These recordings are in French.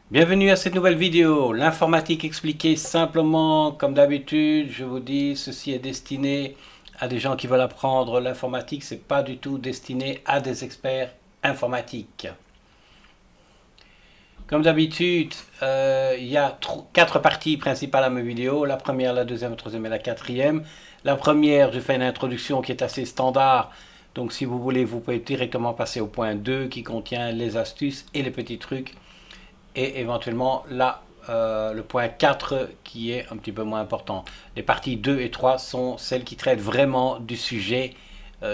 Bienvenue à cette nouvelle vidéo, l'informatique expliquée simplement. Comme d'habitude, je vous dis, ceci est destiné à des gens qui veulent apprendre l'informatique, c'est pas du tout destiné à des experts informatiques. Comme d'habitude, il y a quatre parties principales à mes vidéos, la première, la deuxième, la troisième et la quatrième. La première, je fais une introduction qui est assez standard, donc si vous voulez, vous pouvez directement passer au point 2 qui contient les astuces et les petits trucs. Et éventuellement là, le point 4 qui est un petit peu moins important. Les parties 2 et 3 sont celles qui traitent vraiment du sujet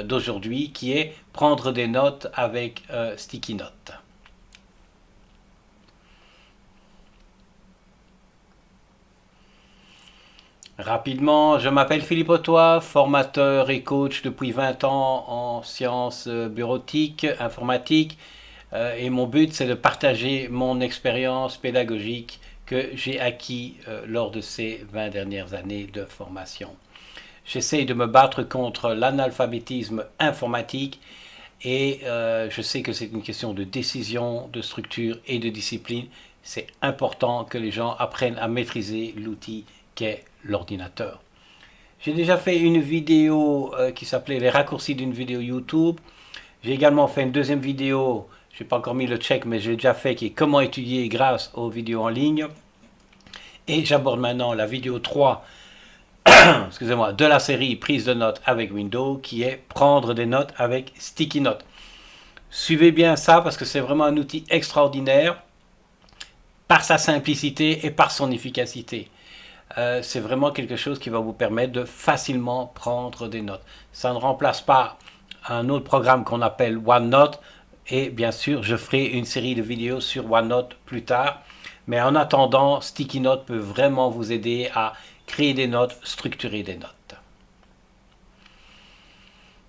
d'aujourd'hui, qui est prendre des notes avec Sticky Note. Rapidement, je m'appelle Philippe Autois, formateur et coach depuis 20 ans en sciences bureautiques, informatiques. Et mon but, c'est de partager mon expérience pédagogique que j'ai acquis lors de ces 20 dernières années de formation. J'essaie de me battre contre l'analphabétisme informatique et je sais que c'est une question de décision, de structure et de discipline. C'est important que les gens apprennent à maîtriser l'outil qu'est l'ordinateur. J'ai déjà fait une vidéo qui s'appelait les raccourcis d'une vidéo YouTube. J'ai également fait une deuxième vidéo, je n'ai pas encore mis le check, mais j'ai déjà fait, qui est comment étudier grâce aux vidéos en ligne. Et j'aborde maintenant la vidéo 3 excusez-moi, de la série prise de notes avec Windows, qui est prendre des notes avec Sticky Note. Suivez bien ça parce que c'est vraiment un outil extraordinaire par sa simplicité et par son efficacité. C'est vraiment quelque chose qui va vous permettre de facilement prendre des notes. Ça ne remplace pas un autre programme qu'on appelle OneNote. Et bien sûr, je ferai une série de vidéos sur OneNote plus tard. Mais en attendant, Sticky Note peut vraiment vous aider à créer des notes, structurer des notes.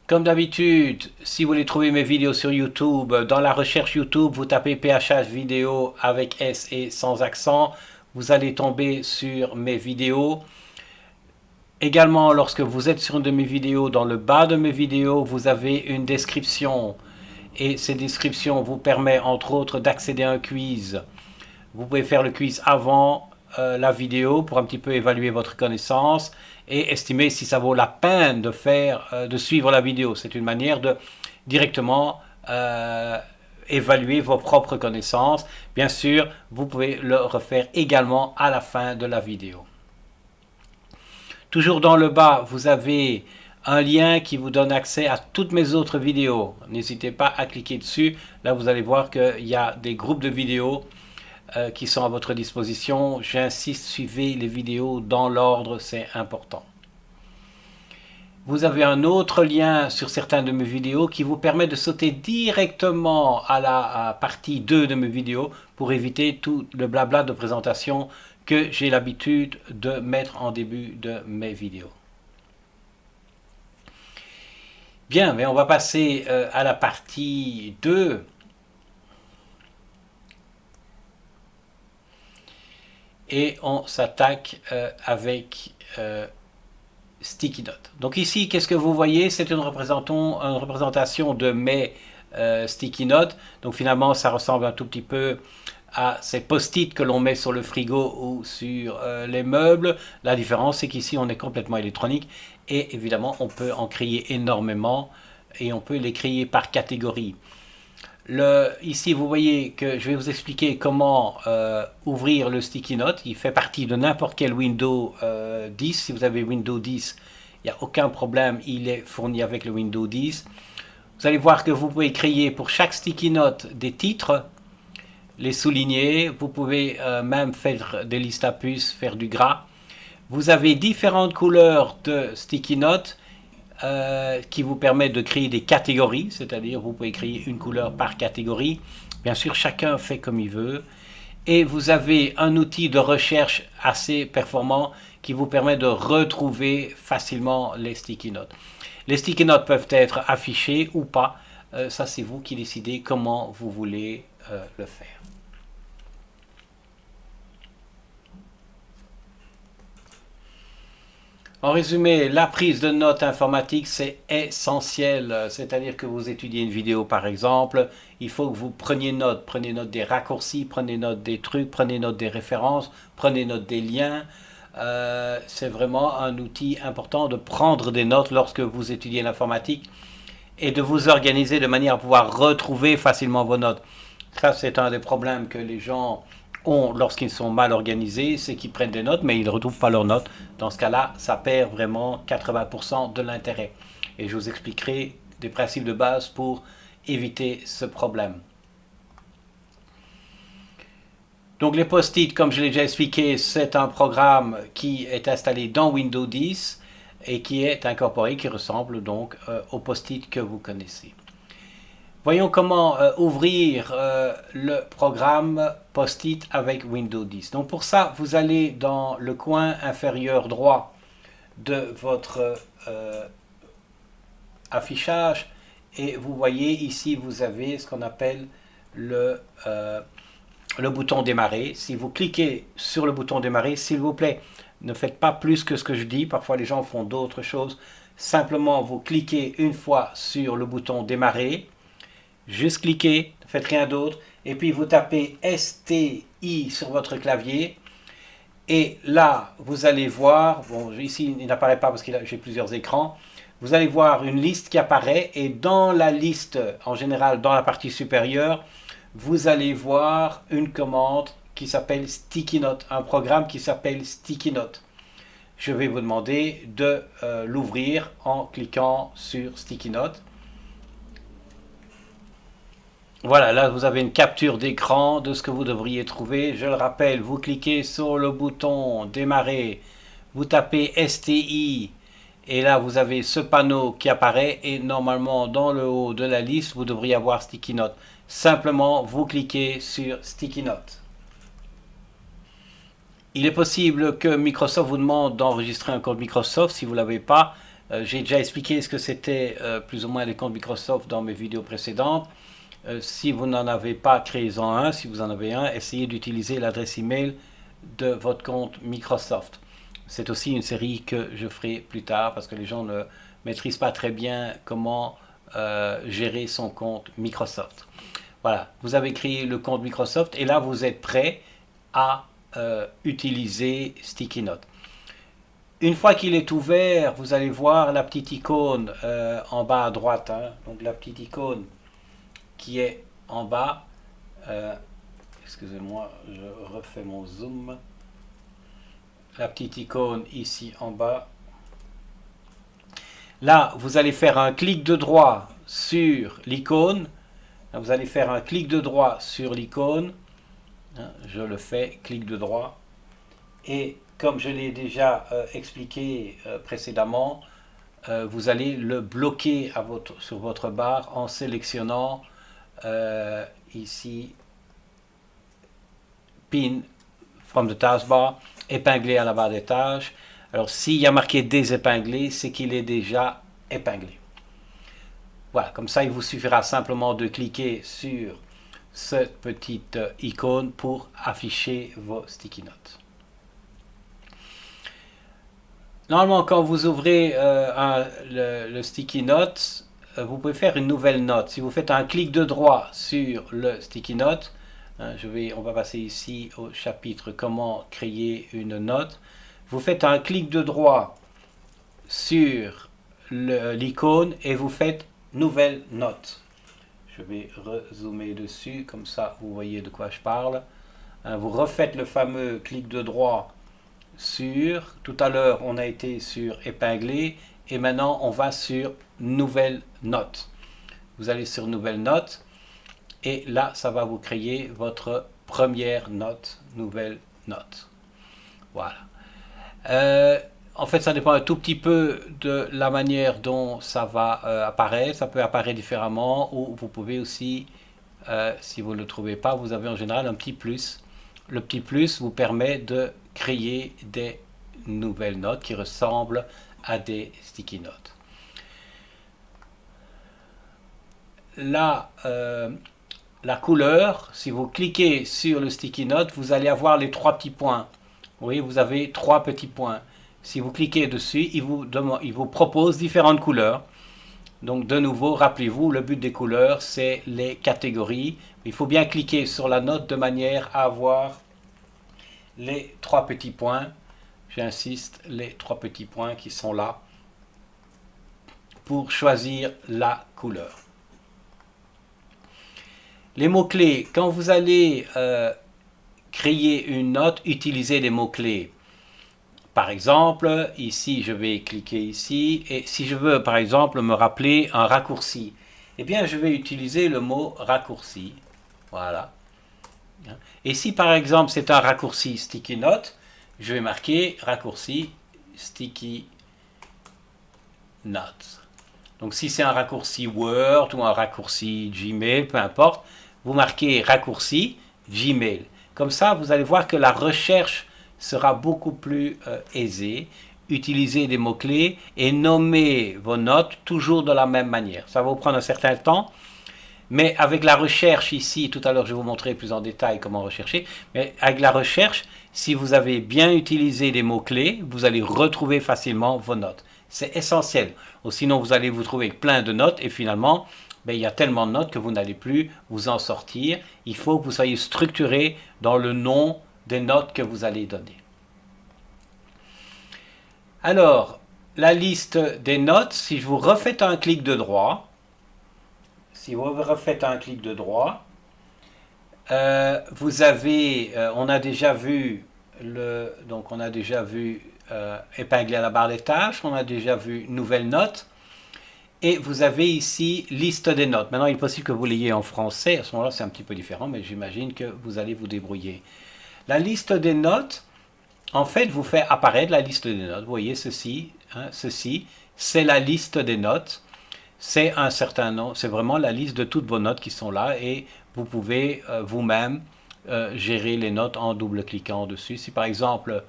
Comme d'habitude, si vous voulez trouver mes vidéos sur YouTube, dans la recherche YouTube, vous tapez PHH vidéo avec S et sans accent. Vous allez tomber sur mes vidéos. Également, lorsque vous êtes sur une de mes vidéos, dans le bas de mes vidéos, vous avez une description. Et cette description vous permet, entre autres, d'accéder à un quiz. Vous pouvez faire le quiz avant la vidéo pour un petit peu évaluer votre connaissance et estimer si ça vaut la peine de suivre la vidéo. C'est une manière de directement évaluer vos propres connaissances. Bien sûr, vous pouvez le refaire également à la fin de la vidéo. Toujours dans le bas, vous avez un lien qui vous donne accès à toutes mes autres vidéos. N'hésitez pas à cliquer dessus. Là, vous allez voir qu'il y a des groupes de vidéos qui sont à votre disposition. J'insiste, suivez les vidéos dans l'ordre, c'est important. Vous avez un autre lien sur certaines de mes vidéos qui vous permet de sauter directement à la partie 2 de mes vidéos pour éviter tout le blabla de présentation que j'ai l'habitude de mettre en début de mes vidéos. Bien, mais on va passer à la partie 2. Et on s'attaque avec Sticky Note. Donc ici, qu'est-ce que vous voyez? C'est une représentation de mes Sticky Notes. Donc finalement, ça ressemble un tout petit peu à ces post-it que l'on met sur le frigo ou sur les meubles. La différence, c'est qu'ici, on est complètement électronique. Et évidemment, on peut en créer énormément et on peut les créer par catégorie. Ici, vous voyez que je vais vous expliquer comment ouvrir le Sticky Note. Il fait partie de n'importe quel Windows 10. Si vous avez Windows 10, il n'y a aucun problème. Il est fourni avec le Windows 10. Vous allez voir que vous pouvez créer pour chaque Sticky Note des titres, les souligner. Vous pouvez même faire des listes à puces, faire du gras. Vous avez différentes couleurs de Sticky Note qui vous permet de créer des catégories, c'est-à-dire vous pouvez créer une couleur par catégorie. Bien sûr, chacun fait comme il veut. Et vous avez un outil de recherche assez performant qui vous permet de retrouver facilement les sticky notes. Les sticky notes peuvent être affichés ou pas. Ça, c'est vous qui décidez comment vous voulez le faire. En résumé, la prise de notes informatique, c'est essentiel. C'est-à-dire que vous étudiez une vidéo, par exemple, il faut que vous preniez note des raccourcis, prenez note des trucs, prenez note des références, prenez note des liens. C'est vraiment un outil important de prendre des notes lorsque vous étudiez l'informatique et de vous organiser de manière à pouvoir retrouver facilement vos notes. Ça, c'est un des problèmes que les gens ont lorsqu'ils sont mal organisés, c'est qu'ils prennent des notes, mais ils ne retrouvent pas leurs notes. Dans ce cas-là, ça perd vraiment 80% de l'intérêt. Et je vous expliquerai des principes de base pour éviter ce problème. Donc les post-it, comme je l'ai déjà expliqué, c'est un programme qui est installé dans Windows 10 et qui est incorporé, qui ressemble donc au post-it que vous connaissez. Voyons comment ouvrir le programme Post-it avec Windows 10. Donc pour ça, vous allez dans le coin inférieur droit de votre affichage et vous voyez ici, vous avez ce qu'on appelle le bouton démarrer. Si vous cliquez sur le bouton démarrer, s'il vous plaît, ne faites pas plus que ce que je dis. Parfois, les gens font d'autres choses. Simplement, vous cliquez une fois sur le bouton démarrer. Juste cliquez, ne faites rien d'autre. Et puis, vous tapez STI sur votre clavier. Et là, vous allez voir, bon, ici, il n'apparaît pas parce que j'ai plusieurs écrans. Vous allez voir une liste qui apparaît. Et dans la liste, en général, dans la partie supérieure, vous allez voir une commande qui s'appelle Sticky Note, un programme qui s'appelle Sticky Note. Je vais vous demander de l'ouvrir en cliquant sur Sticky Note. Voilà, là vous avez une capture d'écran de ce que vous devriez trouver. Je le rappelle, vous cliquez sur le bouton démarrer, vous tapez STI et là vous avez ce panneau qui apparaît et normalement dans le haut de la liste vous devriez avoir Sticky Note. Simplement vous cliquez sur Sticky Note. Il est possible que Microsoft vous demande d'enregistrer un compte Microsoft si vous ne l'avez pas. J'ai déjà expliqué ce que c'était plus ou moins les comptes Microsoft dans mes vidéos précédentes. Si vous n'en avez pas, créez-en un. Si vous en avez un, essayez d'utiliser l'adresse email de votre compte Microsoft. C'est aussi une série que je ferai plus tard parce que les gens ne maîtrisent pas très bien comment gérer son compte Microsoft. Voilà, vous avez créé le compte Microsoft et là vous êtes prêt à utiliser Sticky Note. Une fois qu'il est ouvert, vous allez voir la petite icône en bas à droite. Donc la petite icône qui est en bas. Excusez-moi, je refais mon zoom. La petite icône ici en bas. Là, vous allez faire un clic de droit sur l'icône. Vous allez faire un clic de droit sur l'icône. Je le fais, clic de droit. Et comme je l'ai déjà expliqué précédemment, vous allez le bloquer sur votre barre en sélectionnant ici Pin from the taskbar, épinglé à la barre des tâches. Alors s'il y a marqué désépinglé, c'est qu'il est déjà épinglé. Voilà, comme ça il vous suffira simplement de cliquer sur cette petite icône pour afficher vos sticky notes. Normalement, quand vous ouvrez le sticky note, vous pouvez faire une nouvelle note. Si vous faites un clic de droit sur le sticky note, on va passer ici au chapitre comment créer une note. Vous faites un clic de droit sur l'icône et vous faites nouvelle note. Je vais rezoomer dessus, comme ça vous voyez de quoi je parle. Vous refaites le fameux clic de droit sur, tout à l'heure on a été sur épingler et maintenant on va sur nouvelle note. Vous allez sur nouvelle note et là ça va vous créer votre première note, nouvelle note. Voilà. En fait ça dépend un tout petit peu de la manière dont ça va apparaître. Ça peut apparaître différemment ou vous pouvez aussi, si vous ne le trouvez pas, vous avez en général un petit plus. Le petit plus vous permet de créer des nouvelles notes qui ressemblent à des sticky notes. Là, la couleur, si vous cliquez sur le sticky note, vous allez avoir les trois petits points. Vous voyez, vous avez trois petits points. Si vous cliquez dessus, il vous propose différentes couleurs. Donc de nouveau, rappelez-vous, le but des couleurs, c'est les catégories. Il faut bien cliquer sur la note de manière à avoir les trois petits points. J'insiste, les trois petits points qui sont là pour choisir la couleur. Les mots-clés, quand vous allez créer une note, utilisez les mots-clés. Par exemple, ici, je vais cliquer ici, et si je veux, par exemple, me rappeler un raccourci, eh bien, je vais utiliser le mot raccourci. Voilà. Et si, par exemple, c'est un raccourci sticky note, je vais marquer raccourci sticky note. Donc, si c'est un raccourci Word ou un raccourci Gmail, peu importe, vous marquez raccourci Gmail. Comme ça, vous allez voir que la recherche sera beaucoup plus aisée. Utilisez des mots-clés et nommez vos notes toujours de la même manière. Ça va vous prendre un certain temps, mais avec la recherche ici, tout à l'heure je vais vous montrer plus en détail comment rechercher, mais avec la recherche, si vous avez bien utilisé des mots-clés, vous allez retrouver facilement vos notes. C'est essentiel. Ou sinon, vous allez vous trouver avec plein de notes et finalement, il y a tellement de notes que vous n'allez plus vous en sortir. Il faut que vous soyez structuré dans le nom des notes que vous allez donner. Alors, la liste des notes, si je vous refais un clic de droit, vous avez, on a déjà vu épingler à la barre des tâches, on a déjà vu nouvelle note, et vous avez ici liste des notes. Maintenant, il est possible que vous l'ayez en français, à ce moment-là c'est un petit peu différent, mais j'imagine que vous allez vous débrouiller. La liste des notes, en fait, vous fait apparaître la liste des notes. Vous voyez ceci, ceci, c'est la liste des notes. C'est un certain nombre, c'est vraiment la liste de toutes vos notes qui sont là et vous pouvez vous-même gérer les notes en double-cliquant dessus. Si par exemple,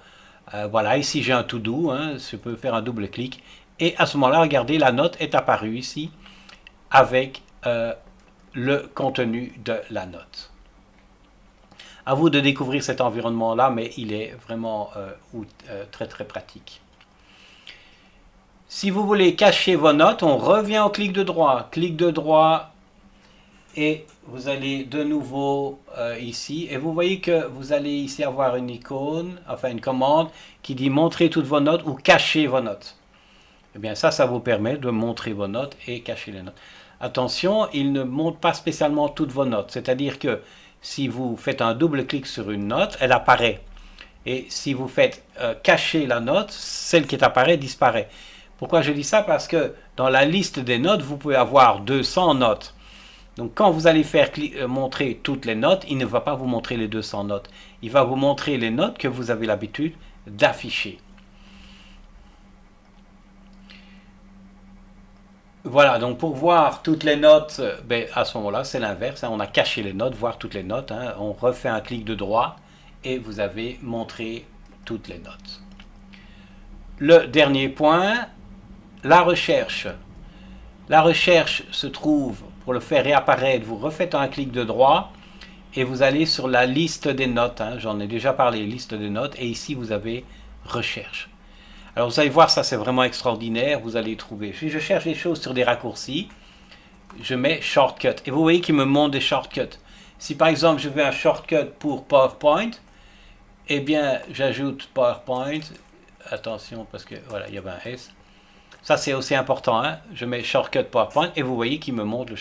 voilà, ici j'ai un to-do, je peux faire un double-clic et à ce moment-là, regardez, la note est apparue ici avec le contenu de la note. À vous de découvrir cet environnement-là, mais il est vraiment très très pratique. Si vous voulez cacher vos notes, on revient au clic de droit, et vous allez de nouveau ici, et vous voyez que vous allez ici avoir une icône, enfin une commande, qui dit montrer toutes vos notes ou cacher vos notes. Eh bien ça vous permet de montrer vos notes et cacher les notes. Attention, il ne montre pas spécialement toutes vos notes, c'est-à-dire que si vous faites un double clic sur une note, elle apparaît. Et si vous faites cacher la note, celle qui apparaît disparaît. Pourquoi je dis ça? Parce que dans la liste des notes, vous pouvez avoir 200 notes. Donc quand vous allez faire montrer toutes les notes, il ne va pas vous montrer les 200 notes. Il va vous montrer les notes que vous avez l'habitude d'afficher. Voilà, donc pour voir toutes les notes, à ce moment-là, c'est l'inverse. On a caché les notes, voir toutes les notes. On refait un clic de droit et vous avez montré toutes les notes. Le dernier point, la recherche. La recherche se trouve, pour le faire réapparaître, vous refaites un clic de droit et vous allez sur la liste des notes. J'en ai déjà parlé, liste des notes, et ici vous avez recherche. Alors vous allez voir, ça c'est vraiment extraordinaire, vous allez trouver. Si je cherche des choses sur des raccourcis, je mets shortcut. Et vous voyez qu'il me montre des shortcuts. Si par exemple je veux un shortcut pour PowerPoint, eh bien j'ajoute PowerPoint. Attention parce que voilà, il y avait un S. Ça c'est aussi important. Je mets shortcut PowerPoint et vous voyez qu'il me montre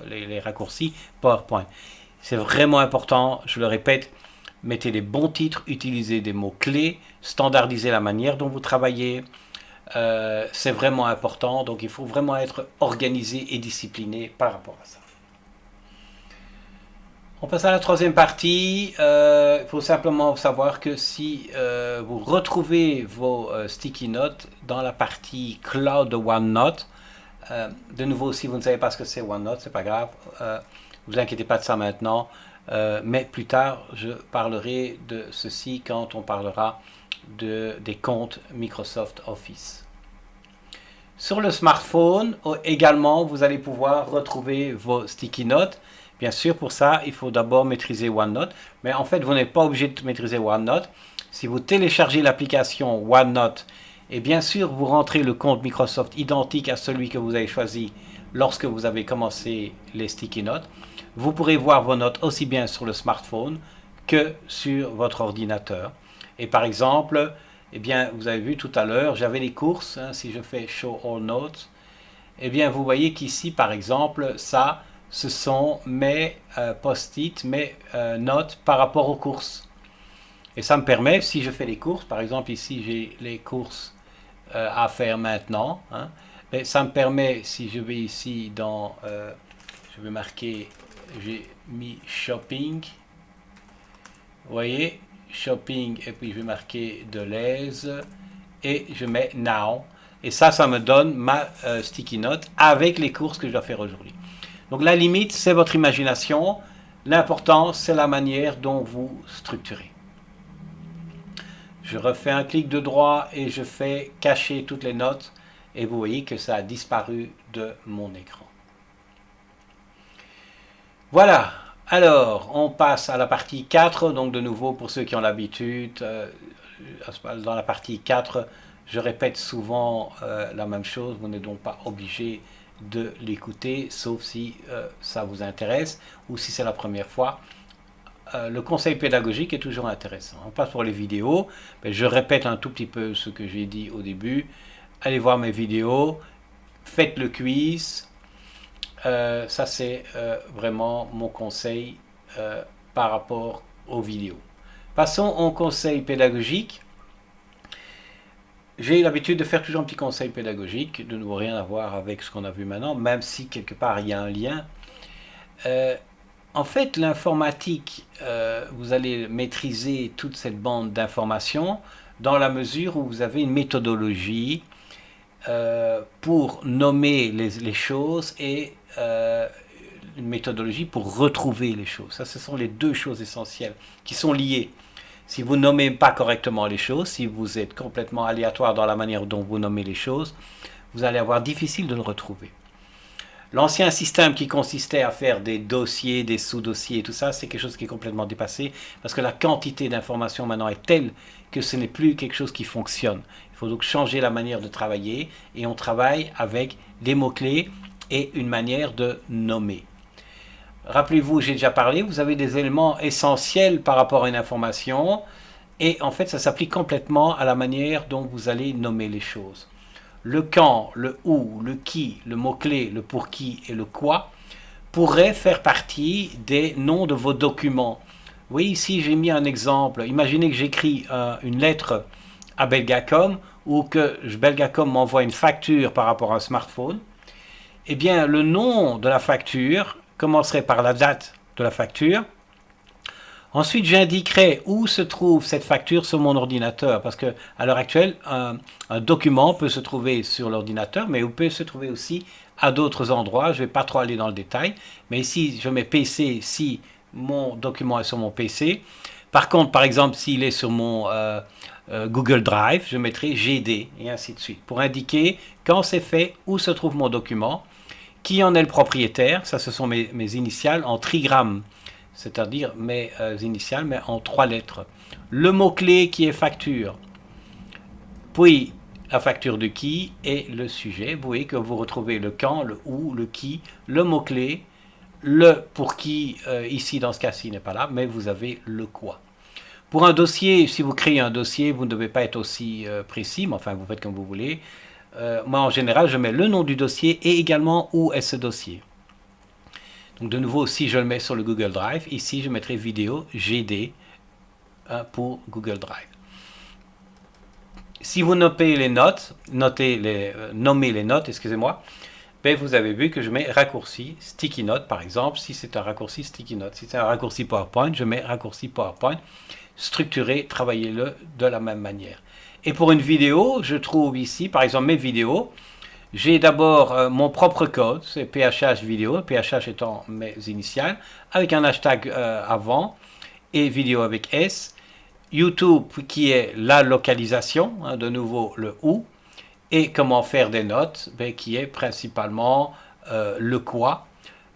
les raccourcis PowerPoint. C'est vraiment important, je le répète. Mettez les bons titres, utilisez des mots-clés, standardisez la manière dont vous travaillez. C'est vraiment important, donc il faut vraiment être organisé et discipliné par rapport à ça. On passe à la troisième partie. Il faut simplement savoir que si vous retrouvez vos sticky notes dans la partie Cloud de OneNote, de nouveau, si vous ne savez pas ce que c'est OneNote, c'est pas grave, ne vous inquiétez pas de ça maintenant. Mais plus tard, je parlerai de ceci quand on parlera des comptes Microsoft Office. Sur le smartphone, également, vous allez pouvoir retrouver vos sticky notes. Bien sûr, pour ça, il faut d'abord maîtriser OneNote. Mais en fait, vous n'êtes pas obligé de maîtriser OneNote. si vous téléchargez l'application OneNote, et bien sûr vous rentrez le compte Microsoft identique à celui que vous avez choisi lorsque vous avez commencé les sticky notes, vous pourrez voir vos notes aussi bien sur le smartphone que sur votre ordinateur. Et par exemple, eh bien, vous avez vu tout à l'heure, j'avais les courses, hein, si je fais Show All Notes, eh bien, vous voyez qu'ici, par exemple, ça, ce sont mes post-it, mes notes par rapport aux courses. Et ça me permet, si je fais les courses, par exemple ici j'ai les courses à faire maintenant, hein, mais ça me permet, si je vais ici dans, je vais marquer, j'ai mis shopping, vous voyez, shopping, et puis je vais marquer de l'aise, et je mets now, et ça me donne ma sticky note avec les courses que je dois faire aujourd'hui. Donc la limite, c'est votre imagination, l'important, c'est la manière dont vous structurez. Je refais un clic de droit et je fais cacher toutes les notes et vous voyez que ça a disparu de mon écran. Voilà, alors on passe à la partie 4, donc de nouveau pour ceux qui ont l'habitude, dans la partie 4, je répète souvent la même chose, vous n'êtes donc pas obligé de l'écouter, sauf si ça vous intéresse ou si c'est la première fois. Le conseil pédagogique est toujours intéressant. On passe pour les vidéos. Je répète un tout petit peu ce que j'ai dit au début. Allez voir mes vidéos. Faites le quiz. Ça, c'est vraiment mon conseil par rapport aux vidéos. Passons au conseil pédagogique. J'ai l'habitude de faire toujours un petit conseil pédagogique. De nouveau, rien à voir avec ce qu'on a vu maintenant, même si quelque part il y a un lien. En fait, l'informatique, vous allez maîtriser toute cette bande d'informations dans la mesure où vous avez une méthodologie pour nommer les choses et une méthodologie pour retrouver les choses. Ça, ce sont les deux choses essentielles qui sont liées. Si vous nommez pas correctement les choses, si vous êtes complètement aléatoire dans la manière dont vous nommez les choses, vous allez avoir difficile de le retrouver. L'ancien système qui consistait à faire des dossiers, des sous-dossiers et tout ça, c'est quelque chose qui est complètement dépassé parce que la quantité d'informations maintenant est telle que ce n'est plus quelque chose qui fonctionne. Il faut donc changer la manière de travailler et on travaille avec des mots-clés et une manière de nommer. Rappelez-vous, j'ai déjà parlé, vous avez des éléments essentiels par rapport à une information et en fait ça s'applique complètement à la manière dont vous allez nommer les choses. Le quand, le où, le qui, le mot-clé, le pour qui et le quoi pourraient faire partie des noms de vos documents. Oui, ici j'ai mis un exemple. Imaginez que j'écris une lettre à Belgacom ou que Belgacom m'envoie une facture par rapport à un smartphone. Eh bien, le nom de la facture commencerait par la date de la facture. Ensuite, j'indiquerai où se trouve cette facture sur mon ordinateur, parce que à l'heure actuelle, un document peut se trouver sur l'ordinateur, mais il peut se trouver aussi à d'autres endroits. Je ne vais pas trop aller dans le détail, mais ici, je mets PC si mon document est sur mon PC. Par contre, par exemple, s'il est sur mon Google Drive, je mettrai GD, et ainsi de suite, pour indiquer quand c'est fait, où se trouve mon document, qui en est le propriétaire. Ça, ce sont mes initiales en trigramme, c'est-à-dire mes initiales, mais en 3 lettres. Le mot-clé qui est facture, puis la facture de qui et le sujet. Vous voyez que vous retrouvez le quand, le où, le qui, le mot-clé, le pour qui, ici dans ce cas-ci n'est pas là, mais vous avez le quoi. Pour un dossier, si vous créez un dossier, vous ne devez pas être aussi précis, mais enfin vous faites comme vous voulez. Moi en général, je mets le nom du dossier et également où est ce dossier. Donc de nouveau, si je le mets sur le Google Drive, ici je mettrai vidéo GD pour Google Drive. Si vous notez les notes, nommez les notes, excusez-moi, ben vous avez vu que je mets raccourci sticky note par exemple, si c'est un raccourci sticky note. Si c'est un raccourci PowerPoint, je mets raccourci PowerPoint. Structuré, travaillez-le de la même manière. Et pour une vidéo, je trouve ici, par exemple mes vidéos, j'ai d'abord mon propre code, c'est PHH vidéo, PHH étant mes initiales, avec un hashtag avant, et vidéo avec S. YouTube qui est la localisation, hein, de nouveau le où, et comment faire des notes, ben, qui est principalement le quoi.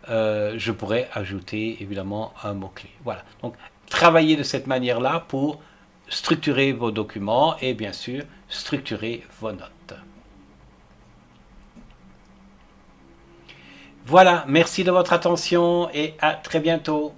Je pourrais ajouter évidemment un mot-clé. Voilà, donc travailler de cette manière-là pour structurer vos documents et bien sûr structurer vos notes. Voilà, merci de votre attention et à très bientôt.